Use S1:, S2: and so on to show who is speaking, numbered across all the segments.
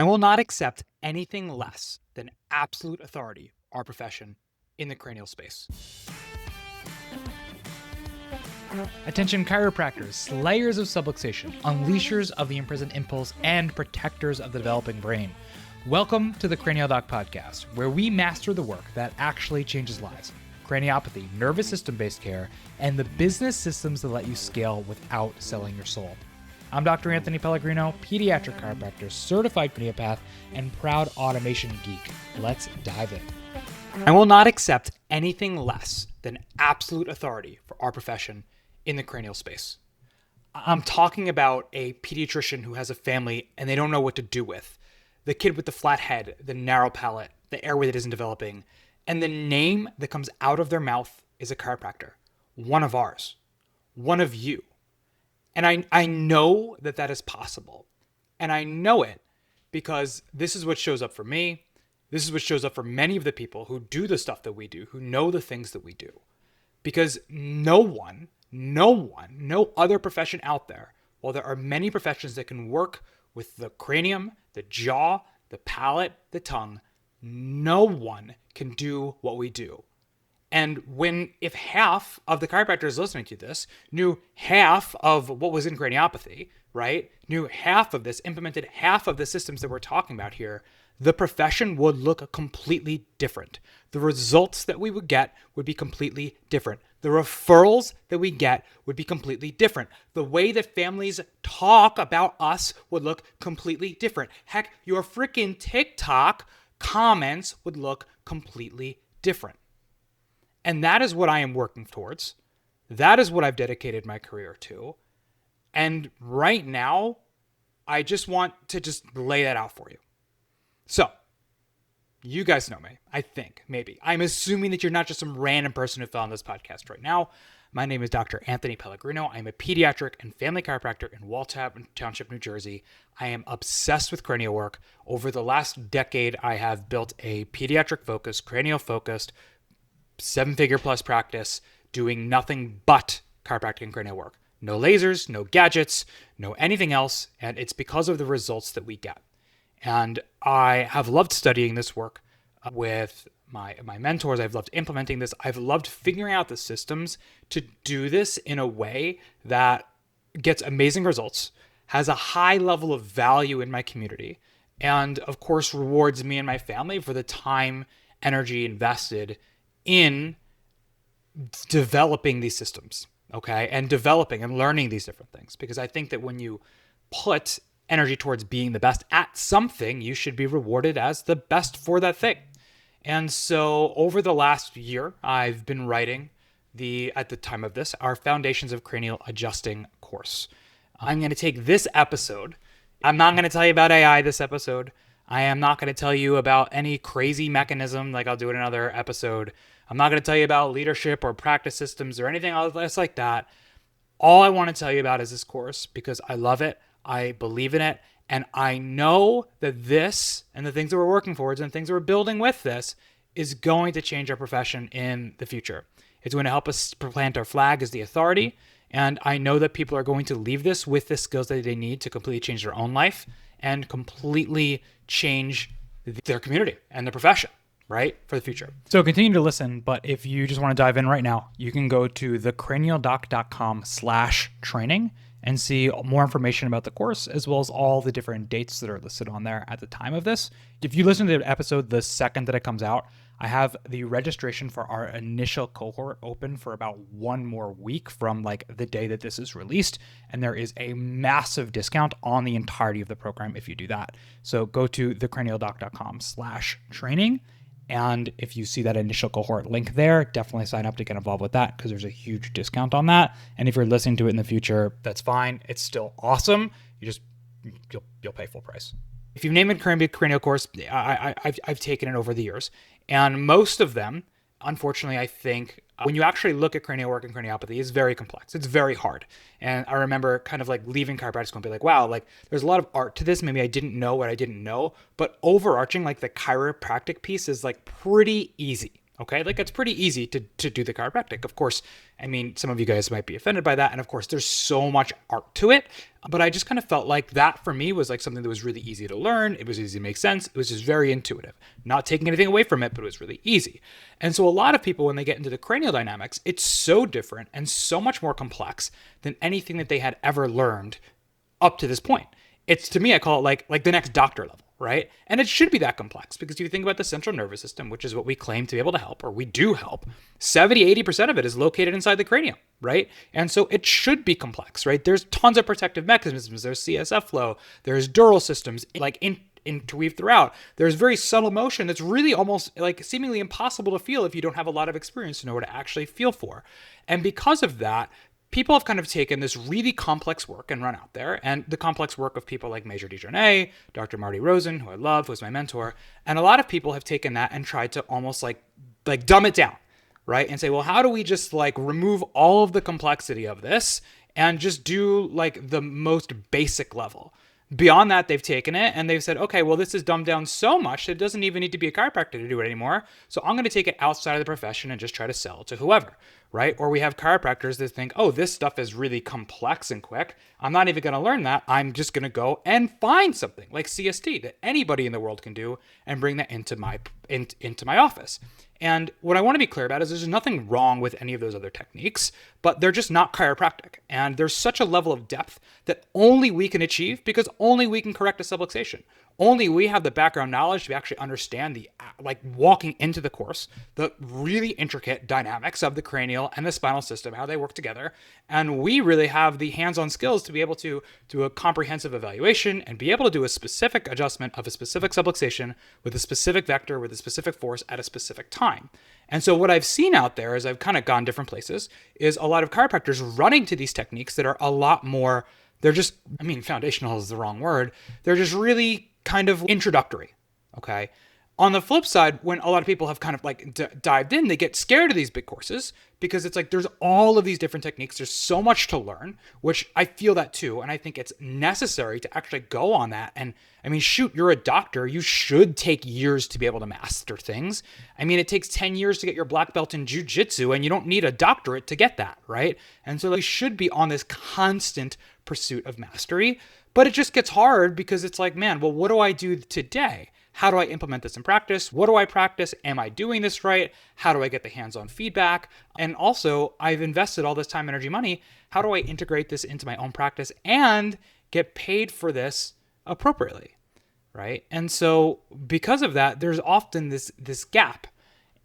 S1: I will not accept anything less than absolute authority, our profession, in the cranial space. Attention chiropractors, slayers of subluxation, unleashers of the imprisoned impulse, and protectors of the developing brain. Welcome to the Cranial Doc Podcast, where we master the work that actually changes lives. Craniopathy, nervous system-based care, and the business systems that let you scale without selling your soul. I'm Dr. Anthony Pellegrino, pediatric chiropractor, certified craniopath, and proud automation geek. Let's dive in. I will not accept anything less than absolute authority for our profession in the cranial space. I'm talking about a pediatrician who has a family and they don't know what to do with. The kid with the flat head, the narrow palate, the airway that isn't developing, and the name that comes out of their mouth is a chiropractor. One of ours. One of you. And I know that that is possible. And I know it because this is what shows up for me. This is what shows up for many of the people who do the stuff that we do, who know the things that we do. Because no other profession out there, while there are many professions that can work with the cranium, the jaw, the palate, the tongue, no one can do what we do. And if half of the chiropractors listening to this knew half of what was in craniopathy, right? Knew half of this, implemented half of the systems that we're talking about here, the profession would look completely different. The results that we would get would be completely different. The referrals that we get would be completely different. The way that families talk about us would look completely different. Heck, your freaking TikTok comments would look completely different. And that is what I am working towards. That is what I've dedicated my career to. And right now, I just want to just lay that out for you. So, you guys know me, I think, maybe. I'm assuming that you're not just some random person who fell on this podcast right now. My name is Dr. Anthony Pellegrino. I'm a pediatric and family chiropractor in Waltham Township, New Jersey. I am obsessed with cranial work. Over the last decade, I have built a pediatric-focused, cranial-focused, 7-figure plus practice doing nothing but chiropractic and cranial work. No lasers, no gadgets, no anything else. And it's because of the results that we get. And I have loved studying this work with my mentors. I've loved implementing this. I've loved figuring out the systems to do this in a way that gets amazing results, has a high level of value in my community, and of course rewards me and my family for the time, energy invested in developing these systems, okay? And developing and learning these different things. Because I think that when you put energy towards being the best at something, you should be rewarded as the best for that thing. And so over the last year, I've been writing at the time of this, our Foundations of Cranial Adjusting course. I'm going to take this episode. I'm not going to tell you about AI this episode. I am not going to tell you about any crazy mechanism like I'll do in another episode. I'm not going to tell you about leadership or practice systems or anything else like that. All I want to tell you about is this course because I love it. I believe in it. And I know that this and the things that we're working towards and things that we're building with this is going to change our profession in the future. It's going to help us plant our flag as the authority. And I know that people are going to leave this with the skills that they need to completely change their own life and completely change their community and their profession, right, for the future. So continue to listen, but if you just want to dive in right now, you can go to thecranialdoc.com/training and see more information about the course, as well as all the different dates that are listed on there at the time of this. If you listen to the episode the second that it comes out, I have the registration for our initial cohort open for about 1 more week from like the day that this is released. And there is a massive discount on the entirety of the program if you do that. So go to thecranialdoc.com/training. And if you see that initial cohort link there, definitely sign up to get involved with that because there's a huge discount on that. And if you're listening to it in the future, that's fine. It's still awesome. You'll pay full price. If you've named a cranial course, I've taken it over the years. And most of them, unfortunately, I think when you actually look at cranial work and craniopathy, it's very complex. It's very hard. And I remember kind of like leaving chiropractic school and be like, wow, like there's a lot of art to this. Maybe I didn't know what I didn't know. But overarching, like the chiropractic piece is like pretty easy. Okay, like it's pretty easy to do the chiropractic. Of course, I mean, some of you guys might be offended by that. And of course, there's so much art to it. But I just kind of felt like that for me was like something that was really easy to learn. It was easy to make sense. It was just very intuitive. Not taking anything away from it, but it was really easy. And so a lot of people, when they get into the cranial dynamics, it's so different and so much more complex than anything that they had ever learned up to this point. It's, to me, I call it like the next doctor level, right? And it should be that complex because if you think about the central nervous system, which is what we claim to be able to help, or we do help, 70-80% of it is located inside the cranium, right? And so it should be complex, right? There's tons of protective mechanisms. There's CSF flow. There's dural systems like interweave throughout. There's very subtle motion that's really almost like seemingly impossible to feel if you don't have a lot of experience to know what to actually feel for. And because of that, people have kind of taken this really complex work and run out there, and the complex work of people like Major DeJournay, Dr. Marty Rosen, who I love, who's my mentor, and a lot of people have taken that and tried to almost like dumb it down, right? And say, well, how do we just like remove all of the complexity of this and just do like the most basic level? Beyond that, they've taken it and they've said, okay, well, this is dumbed down so much that it doesn't even need to be a chiropractor to do it anymore. So I'm going to take it outside of the profession and just try to sell it to whoever, right? Or we have chiropractors that think, oh, this stuff is really complex and quick. I'm not even going to learn that. I'm just going to go and find something like CST that anybody in the world can do and bring that into my office. And what I want to be clear about is there's nothing wrong with any of those other techniques, but they're just not chiropractic. And there's such a level of depth that only we can achieve because only we can correct a subluxation. Only we have the background knowledge to actually understand the, like walking into the course, the really intricate dynamics of the cranial and the spinal system, how they work together. And we really have the hands-on skills to be able to do a comprehensive evaluation and be able to do a specific adjustment of a specific subluxation with a specific vector, with a specific force at a specific time. And so what I've seen out there as I've kind of gone different places is a lot of chiropractors running to these techniques that are a lot more, they're just, I mean, foundational is the wrong word. They're just really kind of introductory, okay? On the flip side, when a lot of people have kind of like dived in, they get scared of these big courses because it's like there's all of these different techniques. There's so much to learn, which I feel that too. And I think it's necessary to actually go on that. And I mean, shoot, you're a doctor. You should take years to be able to master things. I mean, it takes 10 years to get your black belt in jiu-jitsu and you don't need a doctorate to get that, right? And so we should be on this constant pursuit of mastery. But it just gets hard because it's like, man, well, what do I do today? How do I implement this in practice? What do I practice? Am I doing this right? How do I get the hands-on feedback? And also, I've invested all this time, energy, money. How do I integrate this into my own practice and get paid for this appropriately, right? And so because of that, there's often this gap.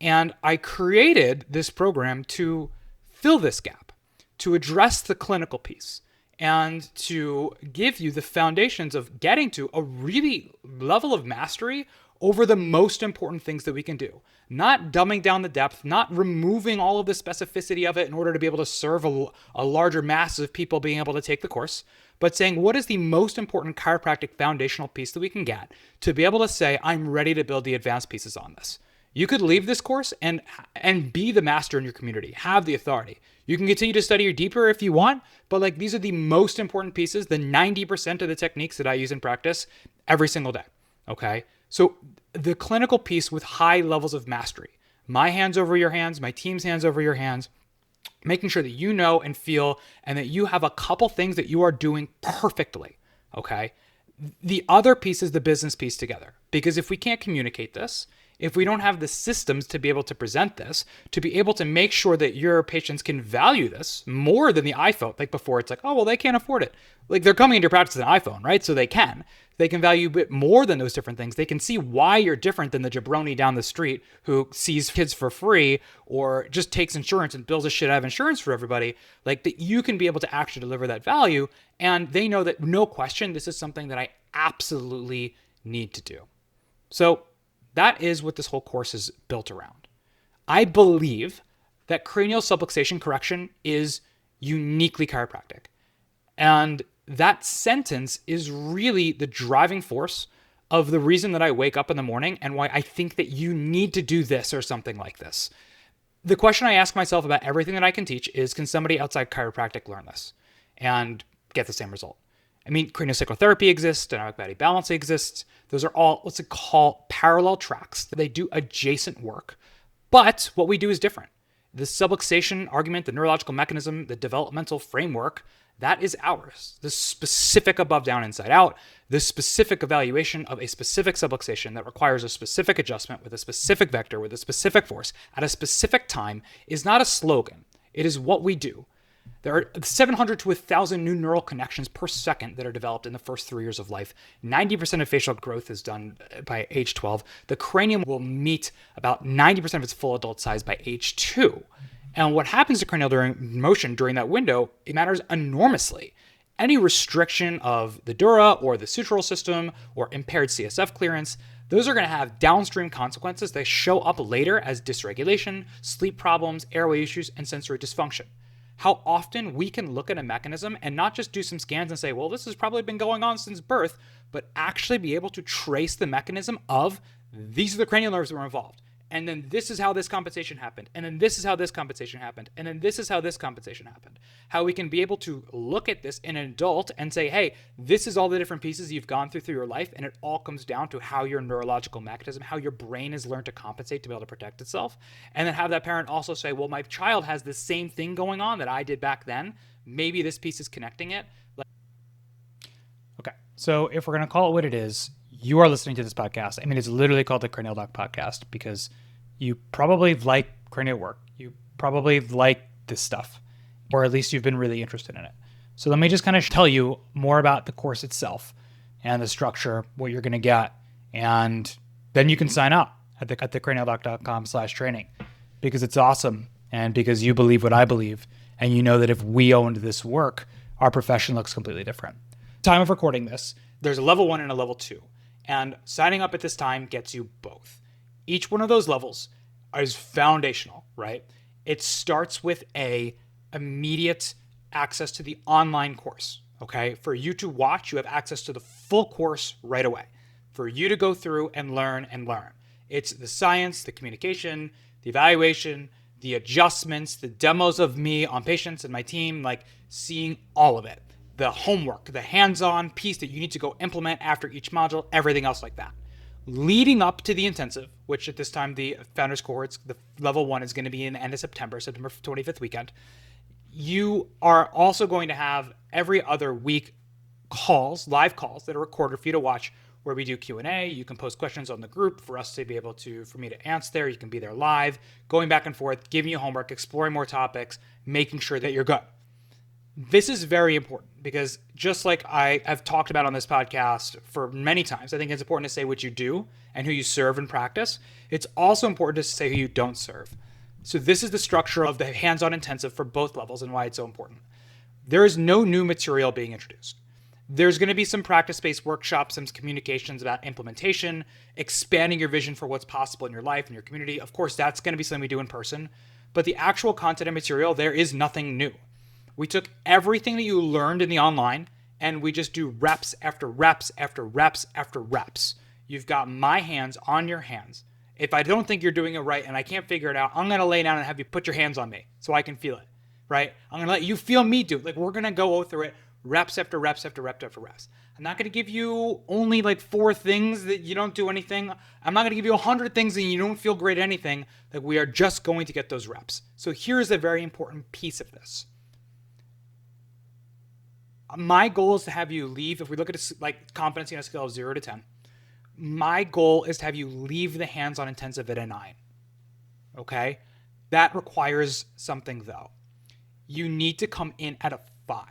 S1: And I created this program to fill this gap, to address the clinical piece, and to give you the foundations of getting to a really level of mastery over the most important things that we can do. Not dumbing down the depth, not removing all of the specificity of it in order to be able to serve a larger mass of people being able to take the course, but saying what is the most important chiropractic foundational piece that we can get to be able to say, I'm ready to build the advanced pieces on this. You could leave this course and be the master in your community, have the authority. You can continue to study deeper if you want, but like these are the most important pieces, the 90% of the techniques that I use in practice every single day, okay? So the clinical piece with high levels of mastery, my hands over your hands, my team's hands over your hands, making sure that you know and feel and that you have a couple things that you are doing perfectly, okay? The other piece is the business piece together, because if we can't communicate this, if we don't have the systems to be able to present this, to be able to make sure that your patients can value this more than the iPhone, like before it's like, oh, well, they can't afford it. Like they're coming into your practice with an iPhone, right? So they can value a bit more than those different things. They can see why you're different than the jabroni down the street who sees kids for free or just takes insurance and bills a shit out of insurance for everybody. Like that you can be able to actually deliver that value. And they know that no question, this is something that I absolutely need to do. So that is what this whole course is built around. I believe that cranial subluxation correction is uniquely chiropractic. And that sentence is really the driving force of the reason that I wake up in the morning and why I think that you need to do this or something like this. The question I ask myself about everything that I can teach is, can somebody outside chiropractic learn this and get the same result? I mean, craniosacral exists, dynamic body balance exists. Those are all what's it called parallel tracks. They do adjacent work, But what we do is different. The subluxation argument, the neurological mechanism, the developmental framework, that is ours. The specific above, down, inside out, the specific evaluation of a specific subluxation that requires a specific adjustment with a specific vector, with a specific force, at a specific time is not a slogan. It is what we do. There are 700 to 1,000 new neural connections per second that are developed in the first 3 years of life. 90% of facial growth is done by age 12. The cranium will meet about 90% of its full adult size by age 2. And what happens to cranial motion during that window, it matters enormously. Any restriction of the dura or the sutural system or impaired CSF clearance, those are going to have downstream consequences that show up later as dysregulation, sleep problems, airway issues, and sensory dysfunction. How often we can look at a mechanism and not just do some scans and say, well, this has probably been going on since birth, but actually be able to trace the mechanism of these are the cranial nerves that were involved. And then this is how this compensation happened. And then this is how this compensation happened. And then this is how this compensation happened. How we can be able to look at this in an adult and say, hey, this is all the different pieces you've gone through your life. And it all comes down to how your neurological mechanism, how your brain has learned to compensate to be able to protect itself. And then have that parent also say, well, my child has the same thing going on that I did back then. Maybe this piece is connecting it. Okay. So if we're going to call it what it is, you are listening to this podcast. I mean, it's literally called the Cranial Doc Podcast because you probably like cranial work. You probably like this stuff, or at least you've been really interested in it. So let me just kind of tell you more about the course itself and the structure, what you're going to get. And then you can sign up at the cranialdoc.com/training because it's awesome. And because you believe what I believe. And you know that if we owned this work, our profession looks completely different. Time of recording this, there's a level 1 and a level 2. And signing up at this time gets you both. Each one of those levels is foundational, right? It starts with a immediate access to the online course, okay? For you to watch, you have access to the full course right away. For you to go through and learn and learn. It's the science, the communication, the evaluation, the adjustments, the demos of me on patients and my team, like seeing all of it. The homework, the hands-on piece that you need to go implement after each module, everything else like that. Leading up to the intensive, which at this time the founders cohorts, the level 1 is going to be in the end of September 25th weekend. You are also going to have every other week calls, live calls that are recorded for you to watch where we do Q&A. You can post questions on the group for us to be able to, for me to answer there. You can be there live, going back and forth, giving you homework, exploring more topics, making sure that you're good. This is very important because just like I've talked about on this podcast for many times, I think it's important to say what you do and who you serve in practice. It's also important to say who you don't serve. So this is the structure of the hands-on intensive for both levels and why it's so important. There is no new material being introduced. There's going to be some practice-based workshops, some communications about implementation, expanding your vision for what's possible in your life and your community. Of course, that's going to be something we do in person, but the actual content and material, there is nothing new. We took everything that you learned in the online and we just do reps after reps after reps after reps. You've got my hands on your hands. If I don't think you're doing it right and I can't figure it out, I'm going to lay down and have you put your hands on me so I can feel it, right? I'm going to let you feel me do it. Like we're going to go through it reps after reps after reps after reps. I'm not going to give you only like 4 things that you don't do anything. I'm not going to give you 100 things and you don't feel great at anything. Like we are just going to get those reps. So here's a very important piece of this. My goal is to have you leave, if we look at it like competency on a scale of 0 to 10, my goal is to have you leave the hands-on intensive at a 9, okay? That requires something though. You need to come in at a 5.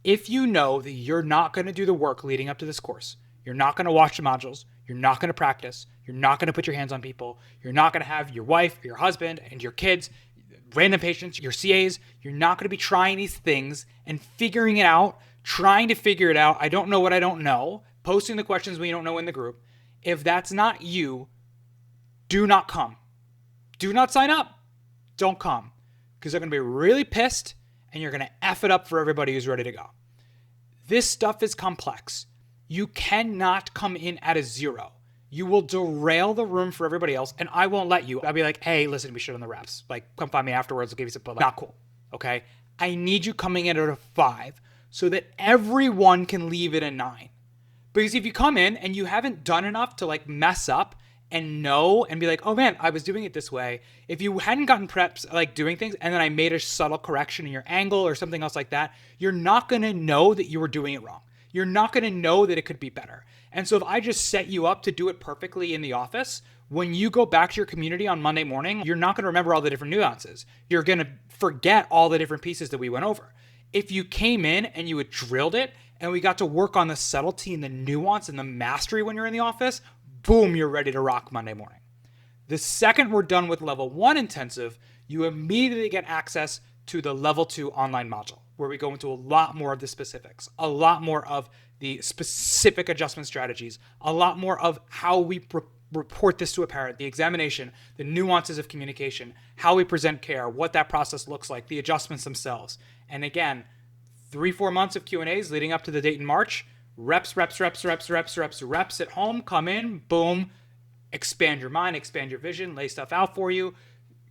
S1: If you know that you're not going to do the work leading up to this course, you're not going to watch the modules, you're not going to practice, you're not going to put your hands on people, you're not going to have your wife or your husband and your kids, random patients, your CAs, you're not going to be trying these things and figuring it out, trying to figure it out. I don't know what I don't know, posting the questions we don't know in the group. If that's not you, do not come. Do not sign up. Don't come because they're going to be really pissed and you're going to F it up for everybody who's ready to go. This stuff is complex. You cannot come in at a 0. You will derail the room for everybody else, and I won't let you. I'll be like, hey, listen, we should on the reps. Like, come find me afterwards. I'll give you some, but not cool, okay? I need you coming in at a 5 so that everyone can leave at a 9. Because if you come in and you haven't done enough to like mess up and know and be like, oh man, I was doing it this way. If you hadn't gotten preps, like doing things, and then I made a subtle correction in your angle or something else like that, you're not going to know that you were doing it wrong. You're not going to know that it could be better. And so if I just set you up to do it perfectly in the office, when you go back to your community on Monday morning, you're not going to remember all the different nuances. You're going to forget all the different pieces that we went over. If you came in and you had drilled it and we got to work on the subtlety and the nuance and the mastery when you're in the office, boom, you're ready to rock Monday morning. The second we're done with level 1 intensive, you immediately get access to the level 2 online module, where we go into a lot more of the specifics, a lot more of the specific adjustment strategies, a lot more of how we report this to a parent, the examination, the nuances of communication, how we present care, what that process looks like, the adjustments themselves. And again, 3-4 months of Q&As leading up to the date in March, reps at home, come in, boom, expand your mind, expand your vision, lay stuff out for you,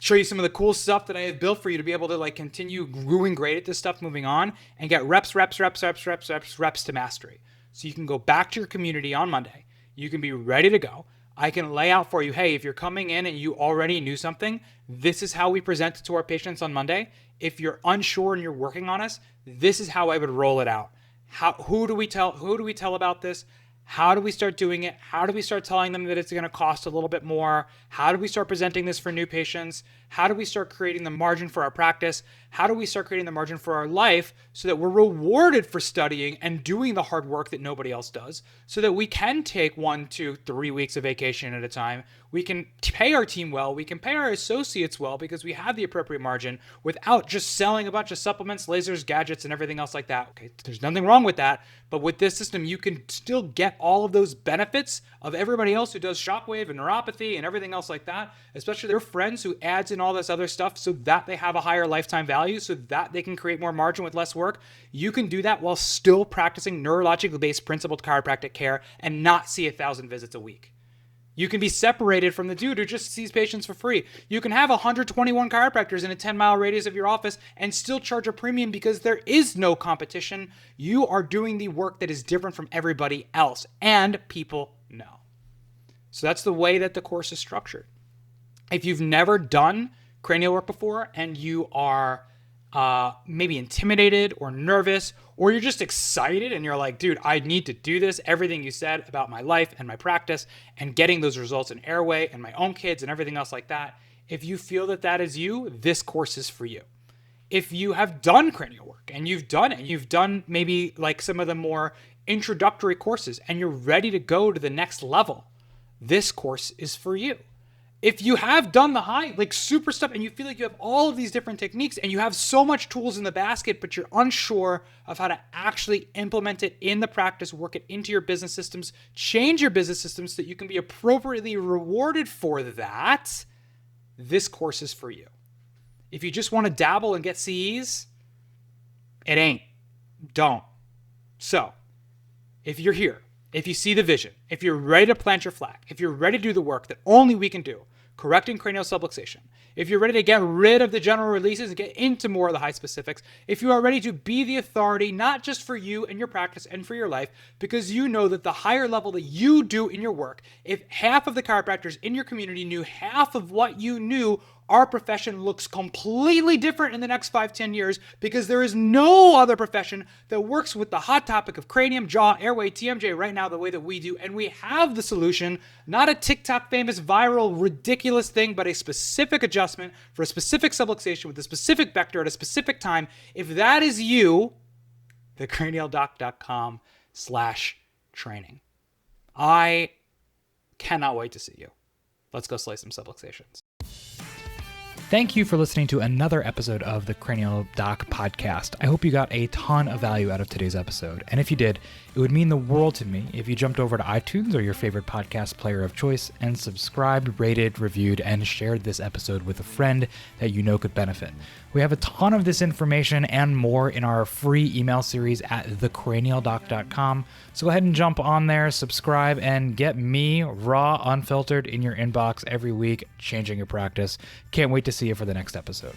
S1: show you some of the cool stuff that I have built for you to be able to like continue growing great at this stuff moving on and get reps to mastery. So you can go back to your community on Monday. You can be ready to go. I can lay out for you, hey, if you're coming in and you already knew something, this is how we present it to our patients on Monday. If you're unsure and you're working on us, this is how I would roll it out. Who do we tell about this? How do we start doing it? How do we start telling them that it's going to cost a little bit more? How do we start presenting this for new patients? How do we start creating the margin for our practice? How do we start creating the margin for our life so that we're rewarded for studying and doing the hard work that nobody else does, so that we can take 1, 2, 3 weeks of vacation at a time? We can pay our team well. We can pay our associates well because we have the appropriate margin without just selling a bunch of supplements, lasers, gadgets, and everything else like that. Okay, there's nothing wrong with that. But with this system, you can still get all of those benefits of everybody else who does shockwave and neuropathy and everything else like that, especially their friends who adds in all this other stuff so that they have a higher lifetime value, so that they can create more margin with less work. You can do that while still practicing neurologically based principled chiropractic care and not see 1,000 visits a week. You can be separated from the dude who just sees patients for free. You can have 121 chiropractors in a 10-mile radius of your office and still charge a premium because there is no competition. You are doing the work that is different from everybody else, and people know. So that's the way that the course is structured. If you've never done cranial work before and you are maybe intimidated or nervous, or you're just excited and you're like, dude, I need to do this. Everything you said about my life and my practice and getting those results in airway and my own kids and everything else like that. If you feel that that is you, this course is for you. If you have done cranial work and you've done it, you've done maybe like some of the more introductory courses and you're ready to go to the next level, this course is for you. If you have done the high, like super stuff, and you feel like you have all of these different techniques and you have so much tools in the basket, but you're unsure of how to actually implement it in the practice, work it into your business systems, change your business systems so that you can be appropriately rewarded for that, this course is for you. If you just want to dabble and get CEs, it ain't. Don't. So, if you're here, if you see the vision, if you're ready to plant your flag, if you're ready to do the work that only we can do, correcting cranial subluxation, if you're ready to get rid of the general releases and get into more of the high specifics, if you are ready to be the authority, not just for you and your practice and for your life, because you know that the higher level that you do in your work, if half of the chiropractors in your community knew half of what you knew, our profession looks completely different in the next 5-10 years, because there is no other profession that works with the hot topic of cranium, jaw, airway, TMJ right now the way that we do. And we have the solution, not a TikTok famous viral ridiculous thing, but a specific adjustment for a specific subluxation with a specific vector at a specific time. If that is you, thecranialdoc.com/training. I cannot wait to see you. Let's go slay some subluxations. Thank you for listening to another episode of the Cranial Doc podcast. I hope you got a ton of value out of today's episode. And if you did, it would mean the world to me if you jumped over to iTunes or your favorite podcast player of choice and subscribed, rated, reviewed, and shared this episode with a friend that you know could benefit. We have a ton of this information and more in our free email series at thecranialdoc.com. So go ahead and jump on there, subscribe, and get me raw, unfiltered in your inbox every week, changing your practice. Can't wait to see you for the next episode.